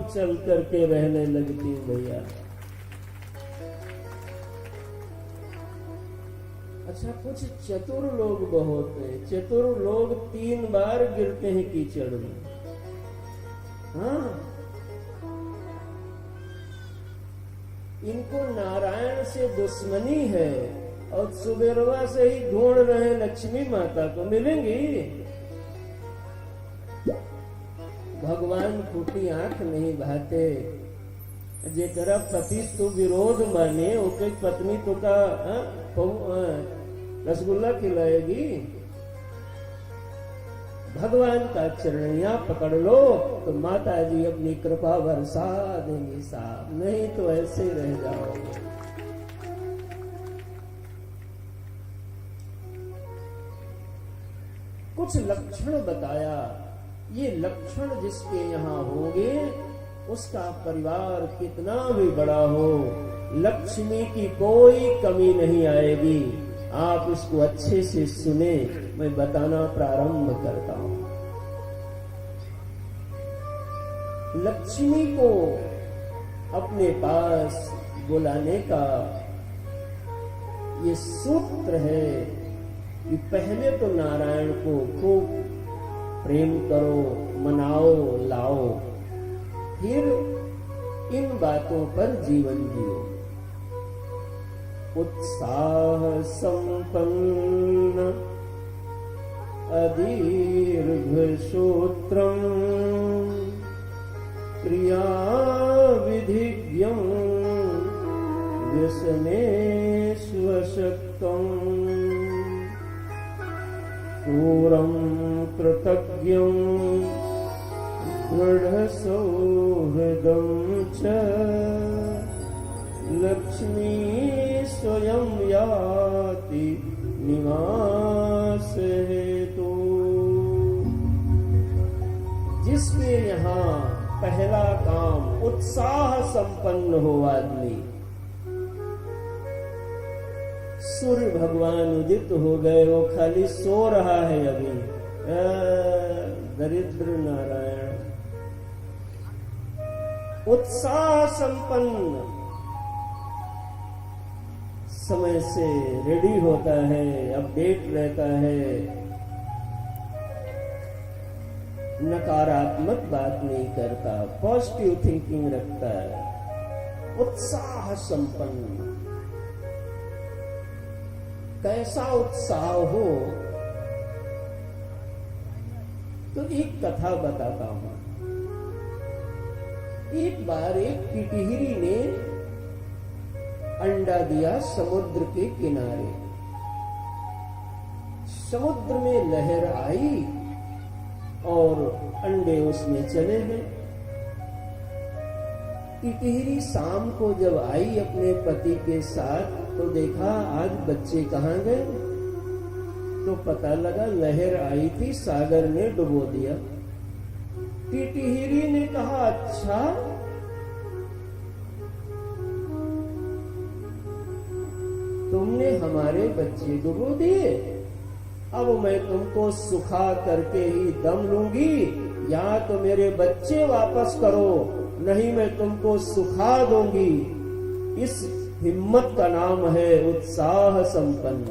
चल करके रहने लगती हूँ भैया। अच्छा, कुछ चतुर लोग बहुत हैं। चतुर लोग 3 बार गिरते हैं कीचड़ में। हाँ, इनको नारायण से दुश्मनी है और सुबेरवा से ही ढूंढ रहे लक्ष्मी माता को मिलेंगी। भगवान फूटी आंख नहीं भाते। जेकरा पति तो विरोध माने ओके पत्नी तो का रसगुल्ला खिलाएगी। भगवान का चरणिया पकड़ लो तो माता जी अपनी कृपा बरसा देंगी साहब, नहीं तो ऐसे ही रह जाओगे। कुछ लक्षण बताया, ये लक्षण जिसके यहाँ होंगे उसका परिवार कितना भी बड़ा हो, लक्ष्मी की कोई कमी नहीं आएगी। आप इसको अच्छे से सुने, मैं बताना प्रारंभ करता हूं। लक्ष्मी को अपने पास बुलाने का ये सूत्र है कि पहले तो नारायण को खूब प्रेम करो, मनाओ, लाओ, फिर इन बातों पर जीवन जियो। उत्साह संपन्न अदीर्घ श्रोत्रं क्रिया विधिज्ञं व्यसनेष्वशक्तं शूरं कृतज्ञं दृढसौहृदं च लक्ष्मी स्वयं याति निवास हेतु। जिसके यहाँ पहला काम उत्साह संपन्न हो आदमी, सूर्य भगवान उदित हो गए, वो खाली सो रहा है अभी, दरिद्र नारायण। उत्साह संपन्न समय से रेडी होता है, अपडेट रहता है, नकारात्मक बात नहीं करता, पॉजिटिव थिंकिंग रखता है। उत्साह संपन्न, कैसा उत्साह हो तो एक कथा बताता हूं। एक बार एक टिटहिरी ने अंडा दिया समुद्र के किनारे। समुद्र में लहर आई और अंडे उसमें चले गए। टिटहिरी शाम को जब आई अपने पति के साथ तो देखा आज बच्चे कहाँ गए, तो पता लगा लहर आई थी, सागर ने डुबो दिया। टिटहिरी ने कहा अच्छा, तुमने हमारे बच्चे डुबो दिए, अब मैं तुमको सुखा करके ही दम लूंगी, या तो मेरे बच्चे वापस करो नहीं मैं तुमको सुखा दूंगी। इस हिम्मत का नाम है उत्साह संपन्न।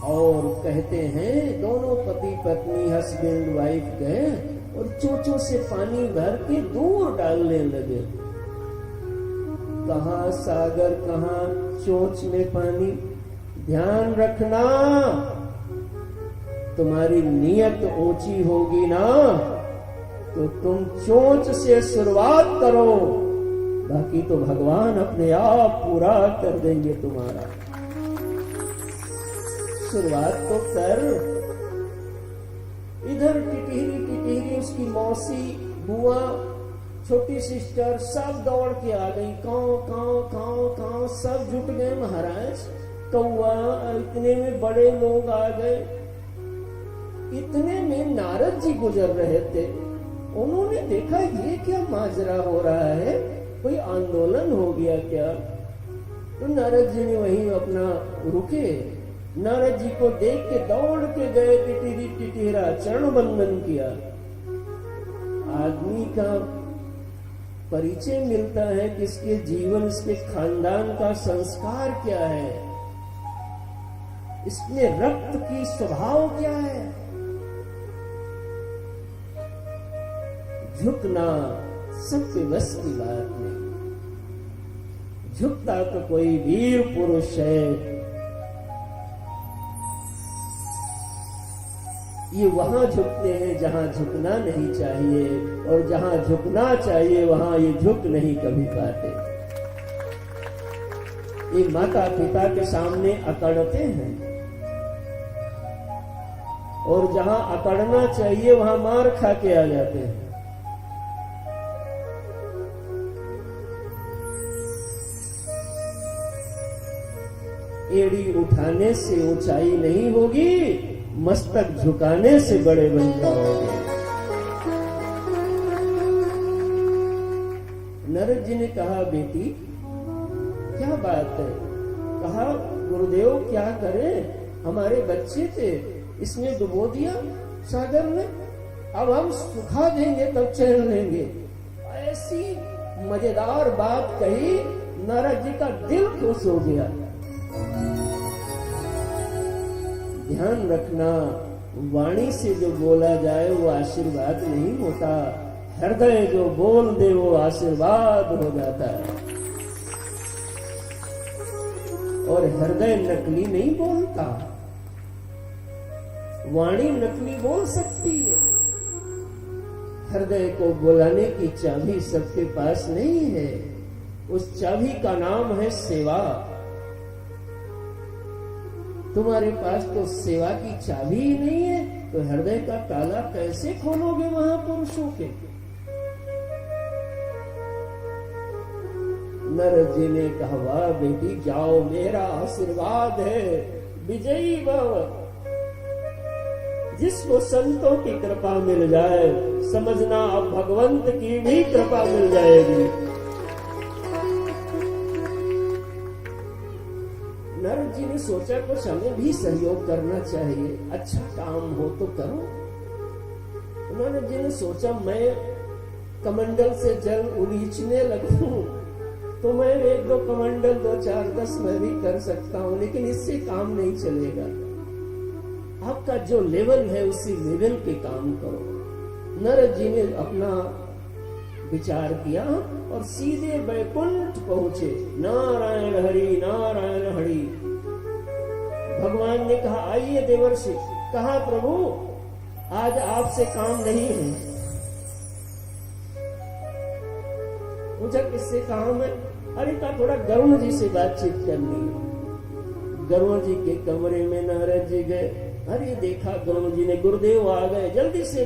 और कहते हैं दोनों पति पत्नी हस्बैंड वाइफ गए और चोंचों से पानी भर के दूर डालने लगे। कहाँ सागर कहाँ चोंच में पानी। ध्यान रखना, तुम्हारी नीयत ऊंची होगी ना तो तुम चोंच से शुरुआत करो, बाकी तो भगवान अपने आप पूरा कर देंगे तुम्हारा। शुरुआत तो कर। इधर टिटहिरी उसकी मौसी, बुआ, छोटी सिस्टर सब दौड़ के आ गई। काऊ काऊ काऊ काऊ सब जुट गए महाराज। कौआ, इतने में बड़े लोग आ गए। इतने में नारद जी गुजर रहे थे। उन्होंने देखा ये क्या माजरा हो रहा है, कोई आंदोलन हो गया क्या। तो नारद जी ने वहीं अपना रुके। नारद जी को देख के दौड़ के गए, टिटहिरा चरण बंदन किया। आदमी का परिचय मिलता है कि इसके जीवन, इसके खानदान का संस्कार क्या है, इसमें रक्त की स्वभाव क्या है। झुकना सबके बस की बात नहीं। झुकता तो कोई वीर पुरुष है। ये वहां झुकते हैं जहां झुकना नहीं चाहिए, और जहां झुकना चाहिए वहां ये झुक नहीं कभी पाते। ये माता पिता के सामने अकड़ते हैं, और जहां अकड़ना चाहिए वहां मार खा के आ जाते हैं। एड़ी उठाने से ऊंचाई नहीं होगी, मस्तक झुकाने से बड़े बन जाओगे। नारद जी ने कहा, बेटी क्या बात है? कहा, गुरुदेव क्या करें, हमारे बच्चे थे, इसमें डुबो दिया सागर में, अब हम सुखा देंगे तब चैन लेंगे। ऐसी मजेदार बात कही, नारद जी का दिल खुश हो गया। ध्यान रखना, वाणी से जो बोला जाए वो आशीर्वाद नहीं होता, हृदय जो बोल दे वो आशीर्वाद हो जाता है। और हृदय नकली नहीं बोलता, वाणी नकली बोल सकती है। हृदय को बुलाने की चाबी सबके पास नहीं है। उस चाबी का नाम है सेवा। तुम्हारे पास तो सेवा की चाबी ही नहीं है, तो हृदय का ताला कैसे खोलोगे महापुरुषों के? नारद जी ने कहा, वाह बेटी जाओ, मेरा आशीर्वाद है, विजयी भव। जिसको संतों की कृपा मिल जाए, समझना अब भगवंत की भी कृपा मिल जाएगी। नारद जी ने सोचा कुछ हमें भी सहयोग करना चाहिए, अच्छा काम हो तो करो। नारद जी ने सोचा, मैं कमंडल से जल उलीचने लगूं तो मैं 1-2 कमंडल 2-4-10 मैं भी कर सकता हूं, लेकिन इससे काम नहीं चलेगा। आपका जो लेवल है उसी लेवल पे काम करो। नारद जी ने अपना विचार किया और सीधे बैकुंठ पहुंचे। नारायण हरि नारायण हरि। भगवान ने कहा, आइए देवर्षि। कहा, प्रभु आज आपसे काम नहीं है। पूछा, किससे काम है? अरे कहा, थोड़ा गरुण जी से बातचीत करनी है। गरुण जी के कमरे में नारद जी गए। अरे देखा, गरुण जी ने, गुरुदेव आ गए। जल्दी से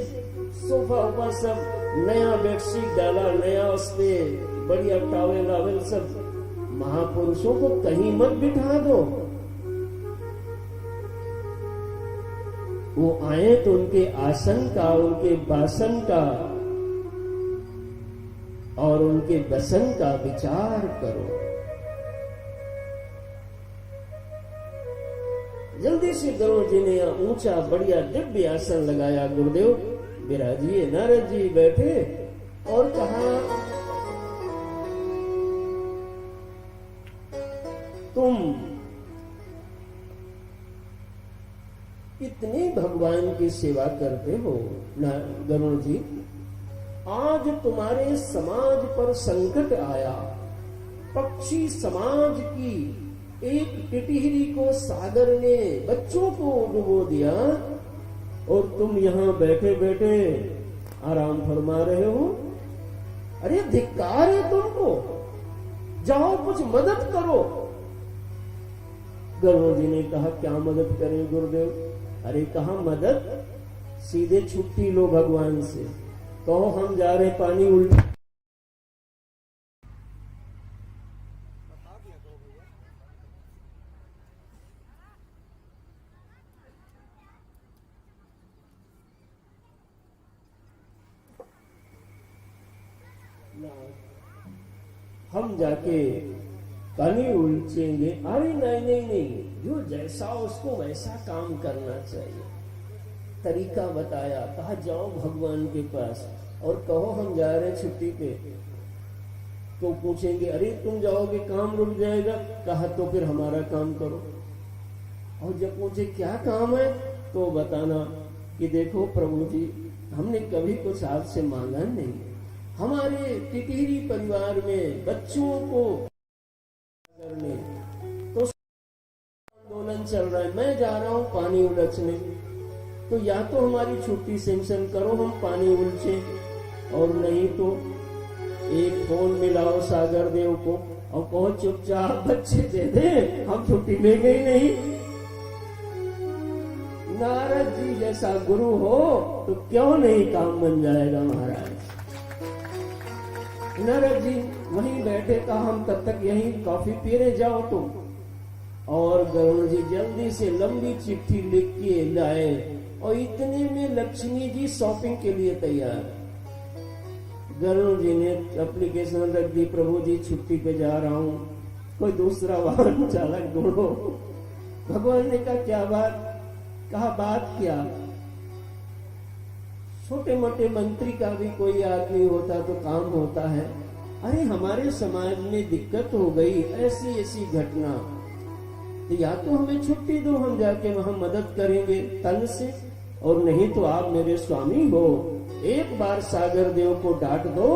सोफा ऊपर सब नया बेडशीट डाला, नया उस पे बढ़िया टॉवेल वावेल सब। महापुरुषों को कहीं मत बिठा दो। वो आए तो उनके आसन का, उनके बासन का और उनके बसन का विचार करो। जल्दी से गरुड़ जी ने ऊंचा बढ़िया दिव्य आसन लगाया। गुरुदेव विराजिए। नारद जी बैठे और कहा, तुम इतनी भगवान की सेवा करते हो गरुड़ जी, आज तुम्हारे समाज पर संकट आया। पक्षी समाज की एक टिटहरी को सागर ने बच्चों को डुबो दिया, और तुम यहाँ बैठे बैठे आराम फरमा रहे हो। अरे धिक्कार है तुमको, जाओ कुछ मदद करो। गरुड़ जी ने कहा, क्या मदद करें गुरुदेव? अरे कहा, मदद सीधे छुट्टी लो भगवान से, कहो हम जा रहे पानी उल्टा। हम जाके पानी उलझेंगे। अरे नहीं नहीं नहीं, जो जैसा उसको वैसा काम करना चाहिए। तरीका बताया, कहा जाओ भगवान के पास और कहो हम जा रहे हैं छुट्टी पे। तो पूछेंगे अरे तुम जाओगे काम रुक जाएगा, कहा तो फिर हमारा काम करो। और जब पूछे क्या काम है तो बताना कि देखो प्रभु जी हमने कभी कुछ आपसे मांगा नहीं, हमारे टिटिहरी परिवार में बच्चों को करने तो आंदोलन चल रहा है, मैं जा रहा हूं पानी उलझने, तो या तो हमारी छुट्टी सैंक्शन करो हम पानी उलझे, और नहीं तो एक फोन मिलाओ सागर देव को और कहो चुपचाप बच्चे दे दे, हम छुट्टी लेंगे ही नहीं। नारद जी जैसा गुरु हो तो क्यों नहीं काम बन जाएगा महाराज। नारद जी वहीं बैठे, कहा हम तब तक यहीं कॉफी पी रहे, जाओ तुम। और गरुड़ जी जल्दी से लंबी चिट्ठी लिख के लाए और इतने में लक्ष्मी जी शॉपिंग के लिए तैयार। गरुड़ जी ने एप्लीकेशन रख दी, प्रभु जी छुट्टी पे जा रहा हूं, कोई दूसरा वाहन चालक ढूंढो। भगवान ने कहा क्या बात, कहा बात क्या, छोटे मोटे मंत्री का भी कोई आदमी होता तो काम होता है, अरे हमारे समाज में दिक्कत हो गई, ऐसी ऐसी घटना, तो या तो हमें छुट्टी दो, हम जाके वहां मदद करेंगे तन से, और नहीं तो आप मेरे स्वामी हो, एक बार सागर देव को डांट दो,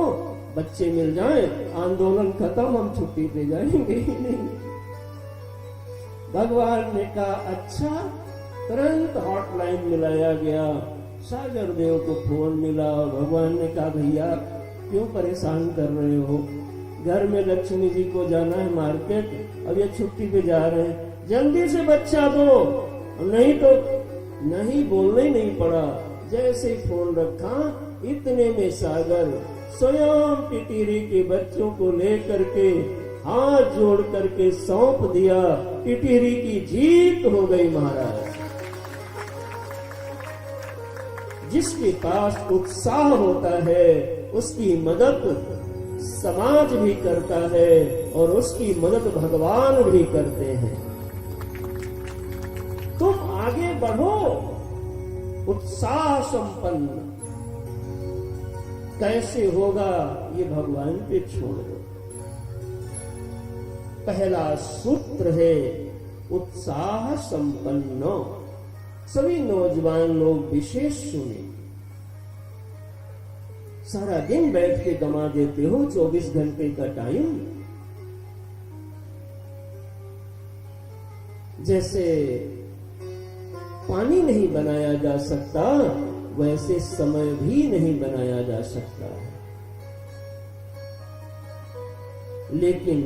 बच्चे मिल जाएं, आंदोलन खत्म, हम छुट्टी पे जाएंगे ही नहीं। भगवान ने कहा अच्छा, तुरंत हॉटलाइन मिलाया गया, सागर देव को फोन मिला। भगवान ने कहा भैया क्यों परेशान कर रहे हो, घर में लक्ष्मी जी को जाना है मार्केट, अब ये छुट्टी पे जा रहे हैं, जल्दी से बच्चा दो, नहीं तो नहीं बोलने नहीं पड़ा। जैसे ही फोन रखा इतने में सागर स्वयं टिटिहरी के बच्चों को लेकर के हाथ जोड़ करके सौंप दिया, टिटिहरी की जीत हो गई महाराज। जिसके पास उत्साह होता है उसकी मदद समाज भी करता है और उसकी मदद भगवान भी करते हैं। तुम आगे बढ़ो उत्साह संपन्न, कैसे होगा ये भगवान पे छोड़ दो। पहला सूत्र है उत्साह संपन्न। सभी नौजवान लोग विशेष सुने, सारा दिन बैठ के गमा देते हो 24 घंटे का टाइम। जैसे पानी नहीं बनाया जा सकता वैसे समय भी नहीं बनाया जा सकता, लेकिन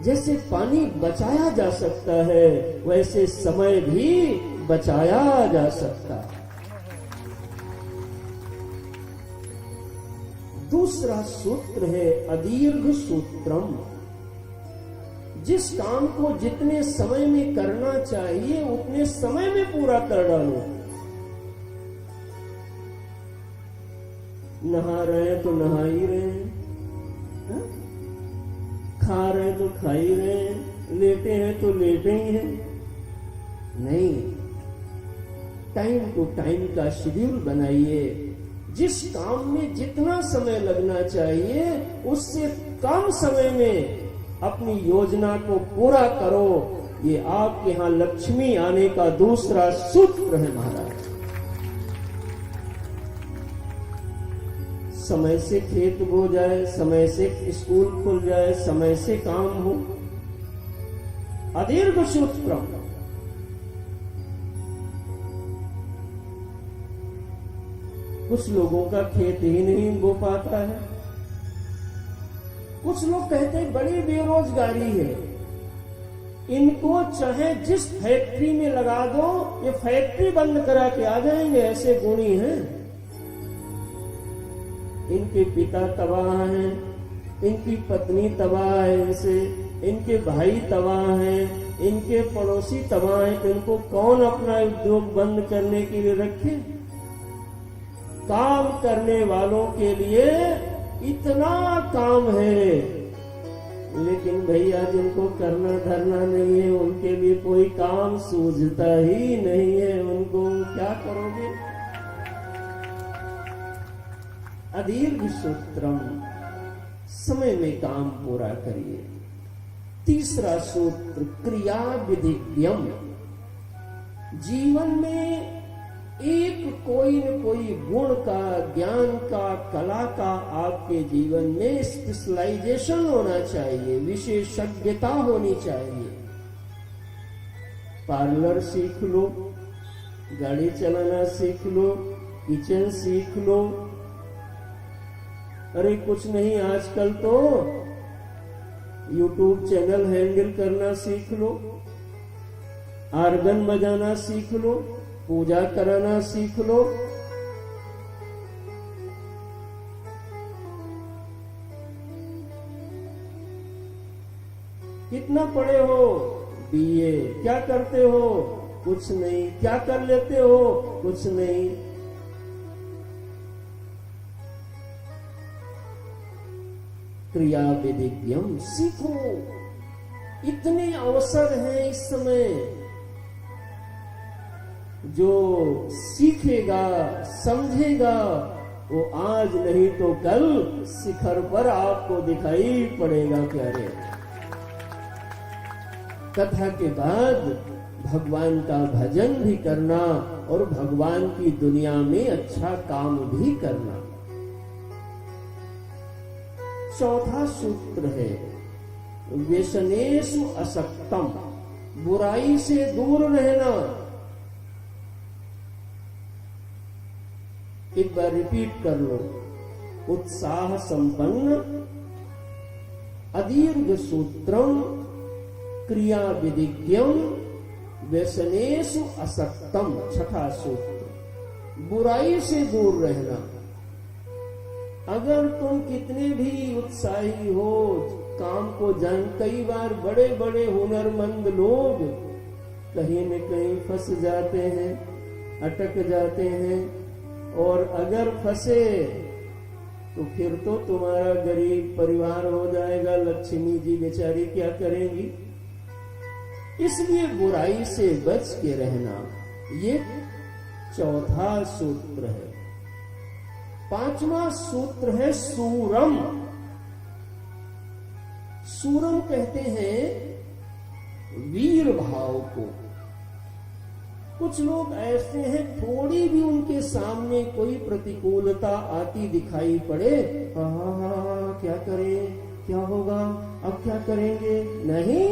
जैसे पानी बचाया जा सकता है वैसे समय भी बचाया जा सकता है। दूसरा सूत्र है अदीर्घ सूत्रम। जिस काम को जितने समय में करना चाहिए उतने समय में पूरा कर डालो। नहा रहे तो नहा ही रहे, खा रहे तो खा ही रहे, लेटे हैं तो लेटे ही हैं। नहीं, टाइम टू टाइम का शेड्यूल बनाइए। जिस काम में जितना समय लगना चाहिए उससे कम समय में अपनी योजना को पूरा करो। ये आपके यहां लक्ष्मी आने का दूसरा सूत्र है महाराज। समय से खेत बो जाए, समय से स्कूल खुल जाए, समय से काम हो। अदीर्घ सूत्र। कुछ लोगों का खेत ही नहीं बो पाता है। कुछ लोग कहते हैं बड़ी बेरोजगारी है, इनको चाहे जिस फैक्ट्री में लगा दो ये फैक्ट्री बंद करा के आ जाएंगे, ऐसे गुणी हैं। इनके पिता तबाह हैं, इनकी पत्नी तबाह है, इनसे इनके भाई तबाह हैं, इनके पड़ोसी तबाह हैं, तो इनको कौन अपना उद्योग बंद करने के लिए रखे। काम करने वालों के लिए इतना काम है, लेकिन भैया जिनको करना धरना नहीं है उनके लिए कोई काम सूझता ही नहीं है। उनको क्या करोगे? अदीर्घ सूत्रम, समय में काम पूरा करिए। तीसरा सूत्र क्रिया विधिज्ञम, जीवन में एक कोई न कोई गुण का, ज्ञान का, कला का आपके जीवन में स्पेशलाइजेशन होना चाहिए, विशेषज्ञता होनी चाहिए। पार्लर सीख लो, गाड़ी चलाना सीख लो, किचन सीख लो। अरे कुछ नहीं, आजकल तो यूट्यूब चैनल हैंडल करना सीख लो, आर्गन बजाना सीख लो, पूजा कराना सीख लो। कितना पढ़े हो? बीए। क्या करते हो? कुछ नहीं। क्या कर लेते हो? कुछ नहीं। क्रिया विधिज्ञम सीखो, इतने अवसर हैं इस समय। जो सीखेगा, समझेगा, वो आज नहीं तो कल शिखर पर आपको दिखाई पड़ेगा प्यारे। कथा के बाद भगवान का भजन भी करना और भगवान की दुनिया में अच्छा काम भी करना। चौथा सूत्र है व्यसनेषु असक्तम, बुराई से दूर रहना। एक बार रिपीट कर लो। उत्साह संपन्न, अदीर्घ सूत्रम, क्रिया विधिज्ञम, व्यसनेषु असक्तम। छठा सूत्र, बुराई से दूर रहना। अगर तुम कितने भी उत्साही हो, काम को जान, कई बार बड़े बड़े हुनरमंद लोग कहीं न कहीं फंस जाते हैं, अटक जाते हैं। और अगर फंसे तो फिर तो तुम्हारा गरीब परिवार हो जाएगा। लक्ष्मी जी बेचारी क्या करेंगी? इसलिए बुराई से बच के रहना, ये चौथा सूत्र है। पांचवा सूत्र है सूरम। सूरम कहते हैं वीर भाव को। कुछ लोग ऐसे हैं, थोड़ी भी उनके सामने कोई प्रतिकूलता आती दिखाई पड़े, क्या करें, क्या होगा, अब क्या करेंगे? नहीं,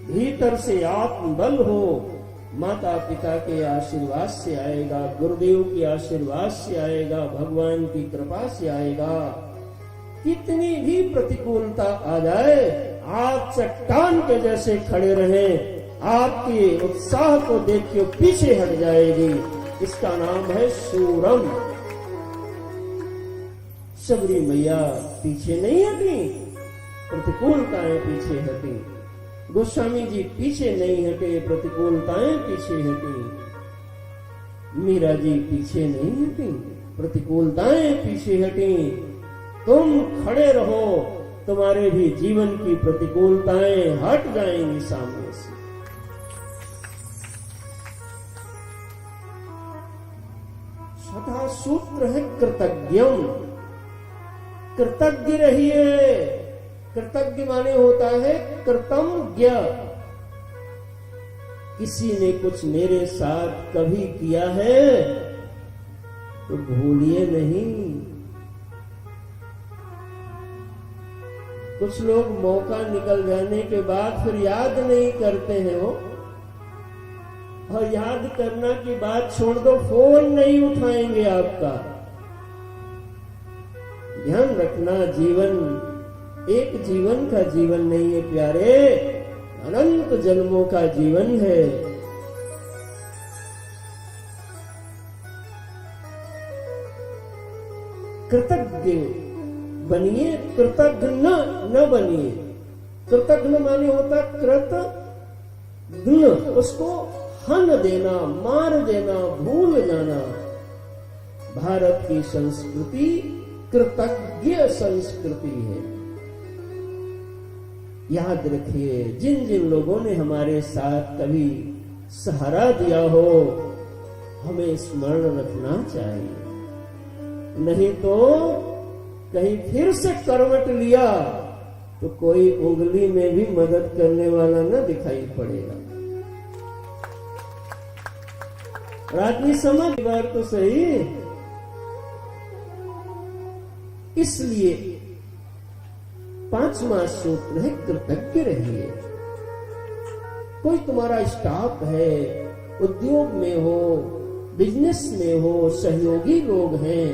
भीतर से आत्मबल हो। माता पिता के आशीर्वाद से आएगा, गुरुदेव के आशीर्वाद से आएगा, भगवान की कृपा से आएगा। कितनी भी प्रतिकूलता आ जाए, आप चट्टान के जैसे खड़े रहें। आपके उत्साह को देखिए पीछे हट जाएगी। इसका नाम है सूरम। शबरी मैया पीछे नहीं हटी, प्रतिकूलताएं पीछे हटी। गोस्वामी जी पीछे नहीं हटे, प्रतिकूलताएं पीछे हटी। मीरा जी पीछे नहीं हटी, प्रतिकूलताएं पीछे हटी। तुम खड़े रहो, तुम्हारे भी जीवन की प्रतिकूलताएं हट जाएंगी सामने से। छठा सूत्र है कृतज्ञम। कृतज्ञ रहिए। कृतज्ञ माने होता है कृतज्ञ। किसी ने कुछ मेरे साथ कभी किया है तो भूलिए नहीं। कुछ लोग मौका निकल जाने के बाद फिर याद नहीं करते हैं वो, और याद करना की बात छोड़ दो, फोन नहीं उठाएंगे आपका। ध्यान रखना, जीवन एक जीवन का जीवन नहीं है प्यारे, अनंत जन्मों का जीवन है। कृतज्ञ बनिए, कृतज्ञ न बनिए। कृतज्ञ माने होता कृतज्ञ, उसको हन देना, मार देना, भूल जाना। भारत की संस्कृति कृतज्ञ संस्कृति है। याद रखिए, जिन जिन लोगों ने हमारे साथ कभी सहारा दिया हो, हमें स्मरण रखना चाहिए, नहीं तो कहीं फिर से करवट लिया तो कोई उंगली में भी मदद करने वाला न दिखाई पड़ेगा। रात में समझ बार तो सही। इसलिए 5वां सूत्र है कृतज्ञ रहिए। कोई तुम्हारा स्टाफ है, उद्योग में हो, बिजनेस में हो, सहयोगी लोग हैं,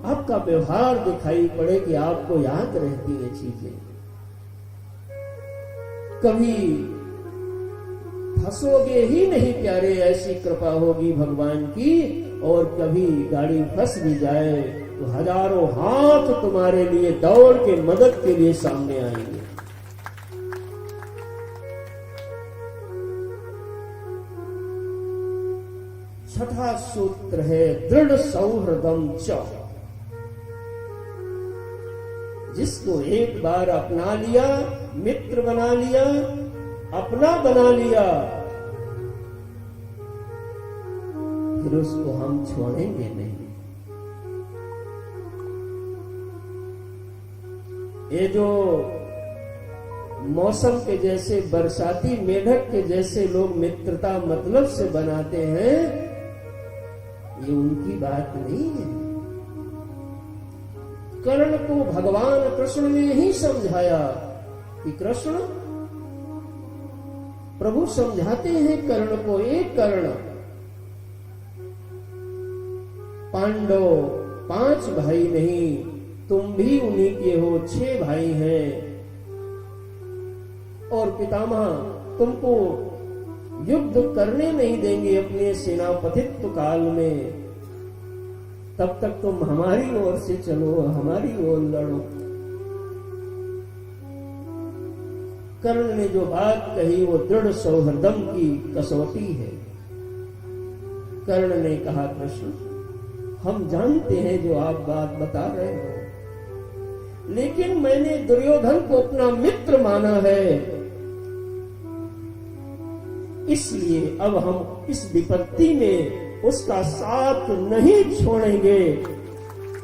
आपका व्यवहार दिखाई पड़े कि आपको याद रहती है चीजें, कभी फंसोगे ही नहीं प्यारे, ऐसी कृपा होगी भगवान की। और कभी गाड़ी फंस भी जाए तो हजारों हाथ तुम्हारे लिए दौड़ के मदद के लिए सामने आएंगे। छठा सूत्र है दृढ़ सौहृदम च। जिसको एक बार अपना लिया, मित्र बना लिया, अपना बना लिया, फिर उसको हम छोड़ेंगे नहीं। ये जो मौसम के जैसे, बरसाती मेढक के जैसे लोग मित्रता मतलब से बनाते हैं, ये उनकी बात नहीं है। कर्ण को भगवान कृष्ण ने ही समझाया कि कृष्ण, प्रभु समझाते हैं कर्ण को, एक कर्ण, पांडव 5 भाई नहीं, तुम भी उन्हीं के हो, 6 भाई हैं, और पितामह तुमको युद्ध करने नहीं देंगे अपने सेनापतित्व काल में, तब तक तुम हमारी ओर से चलो, हमारी ओर लड़ो। कर्ण ने जो बात कही वो दृढ़ सौहृदम की कसौटी है। कर्ण ने कहा, कृष्ण हम जानते हैं जो आप बात बता रहे हो, लेकिन मैंने दुर्योधन को अपना मित्र माना है, इसलिए अब हम इस विपत्ति में उसका साथ नहीं छोड़ेंगे,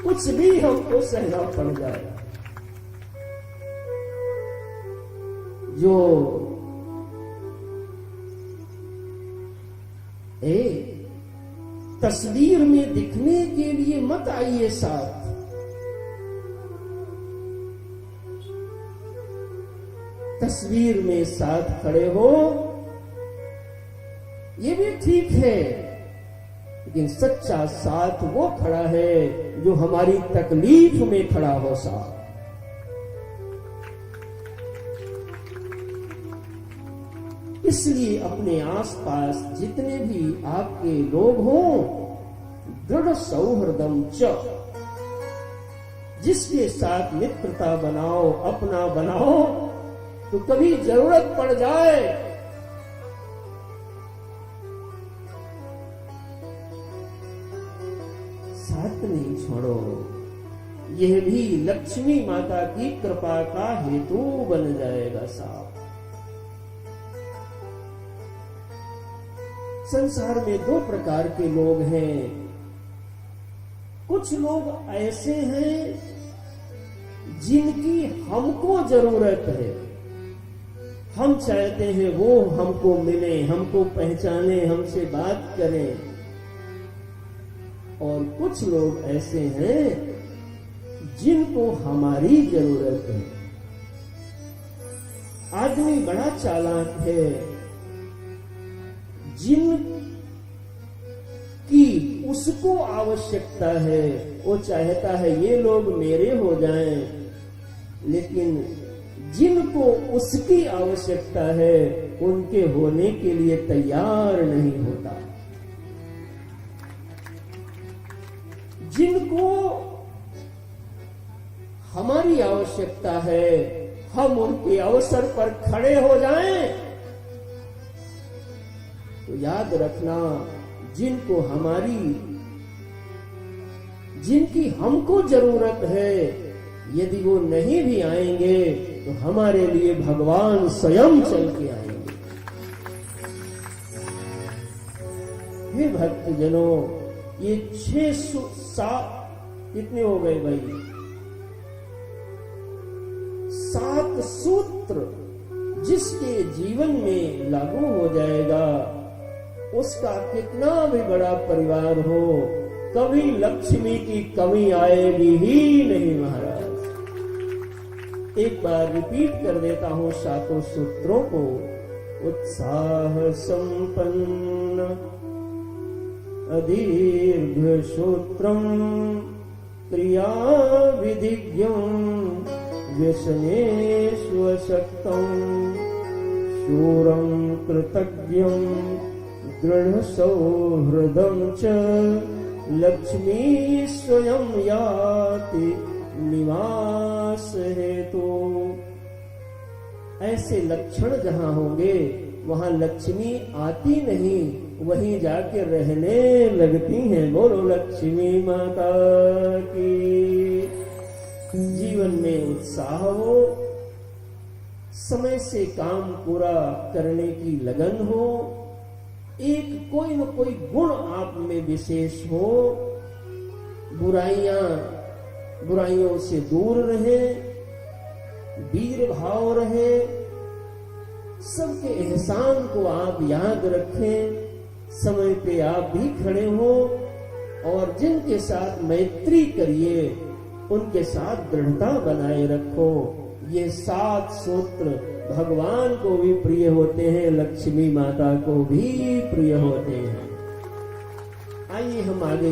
कुछ भी हमको सहना पड़ जाए। जो तस्वीर में दिखने के लिए मत आइए साथ, तस्वीर में साथ खड़े हो ये भी ठीक है, लेकिन सच्चा साथ वो खड़ा है जो हमारी तकलीफ में खड़ा हो साथ। इसलिए अपने आसपास जितने भी आपके लोग हों, दृढ़ सौहृदम च, जिसके साथ मित्रता बनाओ, अपना बनाओ, तो कभी जरूरत पड़ जाए साथ नहीं छोड़ो। यह भी लक्ष्मी माता की कृपा का हेतु बन जाएगा साथ। संसार में 2 प्रकार के लोग हैं। कुछ लोग ऐसे हैं जिनकी हमको जरूरत है, हम चाहते हैं वो हमको मिले, हमको पहचाने, हमसे बात करें। और कुछ लोग ऐसे हैं जिनको हमारी जरूरत है। आदमी बड़ा चालाक है, जिन की उसको आवश्यकता है, वो चाहता है ये लोग मेरे हो जाएं, लेकिन जिनको उसकी आवश्यकता है उनके होने के लिए तैयार नहीं होता। जिनको हमारी आवश्यकता है, हम उनके अवसर पर खड़े हो जाएं, तो याद रखना, जिनकी हमको जरूरत है, यदि वो नहीं भी आएंगे तो हमारे लिए भगवान स्वयं चल के आएंगे। हे भक्तजनों, ये 607 कितने हो गए भाई? 7 सूत्र जिसके जीवन में लागू हो जाएगा, उसका कितना भी बड़ा परिवार हो, कभी लक्ष्मी की कमी आएगी ही नहीं महाराज। एक बार रिपीट कर देता हूं 7 सूत्रों को। उत्साह संपन्न अदीर्घ सूत्रम क्रिया विधिज्ञम व्यसनेष्वशक्तम शूरं कृतज्ञं दृढ़ सौहृदं च लक्ष्मी स्वयं याति निवास हेतु। ऐसे लक्षण जहां होंगे वहां लक्ष्मी आती नहीं, वहीं जाके रहने लगती हैं। बोलो लक्ष्मी माता की। जीवन में उत्साह हो, समय से काम पूरा करने की लगन हो, एक कोई न कोई गुण आप में विशेष हो, बुराइयों से दूर रहे, वीर भाव रहे, सबके एहसान को आप याद रखें, समय पे आप भी खड़े हो और जिनके साथ मैत्री करिए उनके साथ दृढ़ता बनाए रखो। ये 7 सूत्र भगवान को भी प्रिय होते हैं, लक्ष्मी माता को भी प्रिय होते हैं। आइए हम आगे